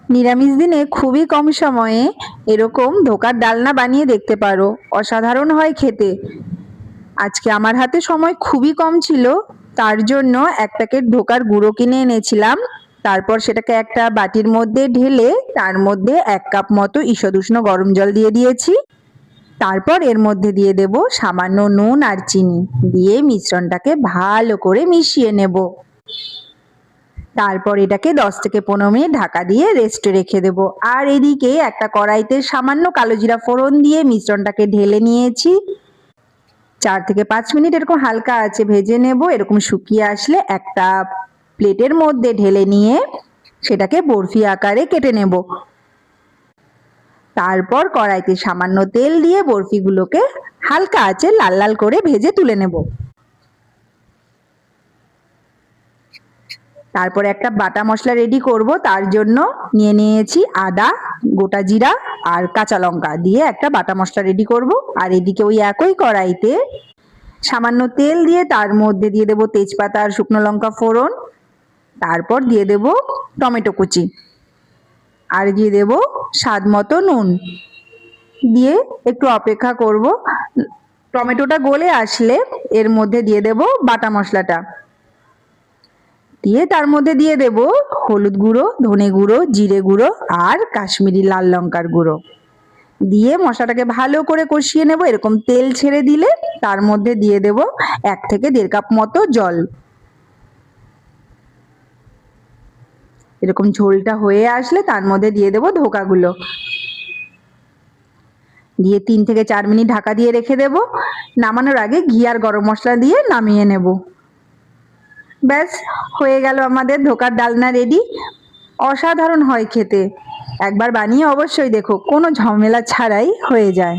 নিরামিষ দিনে খুবই কম সময়ে এরকম ধোকার ডালনা বানিয়ে দেখতে পারো, অসাধারণ হয় খেতে। আজকে আমার হাতে সময় খুবই কম ছিল, তার জন্য এক প্যাকেট ধোকার গুঁড়ো কিনে এনেছিলাম। তারপর সেটাকে একটা বাটির মধ্যে ঢেলে তার মধ্যে 1 কাপ মতো ঈষদুষ্ণ গরম জল দিয়ে দিয়েছি। তারপর এর মধ্যে দিয়ে দেব সামান্য নুন আর চিনি, দিয়ে মিশ্রণটাকে ভালো করে মিশিয়ে নেব। তারপর এটাকে 10 থেকে 15 মিনিট ঢাকা দিয়ে রেস্টে রেখে দেব। আর এদিকে একটা কড়াইতে সামান্য কালো জিরা ফোড়ন দিয়ে মিশ্রণটাকে ঢেলে নিয়েছি। 4 থেকে 5 মিনিট এরকম হালকা আঁচে ভেজে নেব। এরকম শুকিয়ে আসলে একটা প্লেটের মধ্যে ঢেলে নিয়ে সেটাকে বরফি আকারে কেটে নেব। তারপর কড়াইতে সামান্য তেল দিয়ে বরফিগুলোকে হালকা আঁচে লাল লাল করে ভেজে তুলে নেব। তারপর একটা বাটা মশলা রেডি করব। তার জন্য নিয়ে নিয়েছি আদা, গোটা জিরা আর কাঁচা লঙ্কা দিয়ে একটা বাটা মশলা রেডি করব। আর এদিকে ওই একই কড়াইতে সামান্য তেল দিয়ে তার মধ্যে দিয়ে দেব তেজপাতা আর শুকনো লঙ্কা ফোড়ন। তারপর দিয়ে দেব টমেটো কুচি আর দিয়ে দেব স্বাদ মতো নুন, দিয়ে একটু অপেক্ষা করব। টমেটোটা গলে আসলে এর মধ্যে দিয়ে দেব বাটা মশলাটা, দিয়ে তার মধ্যে দিয়ে দেব হলুদ গুঁড়ো, ধনে গুঁড়ো, জিরে গুঁড়ো আর কাশ্মীরি লাল লঙ্কার গুঁড়ো, দিয়ে মশলাটাকে ভালো করে কষিয়ে নেব। এরকম তেল ছেড়ে দিলে তার মধ্যে দিয়ে দেব 1 থেকে 1.5 কাপ মতো জল। এরকম ঝোলটা হয়ে আসলে তার মধ্যে দিয়ে দেব ধোকাগুলো, দিয়ে 3 থেকে 4 মিনিট ঢাকা দিয়ে রেখে দেব। নামানোর আগে ঘি আর গরম মশলা দিয়ে নামিয়ে নেব। ব্যাস, হয়ে গেল আমাদের ধোকার ডালনা রেডি। অসাধারণ হয় খেতে, একবার বানিয়ে অবশ্যই দেখো, কোনো ঝামেলা ছাড়াই হয়ে যায়।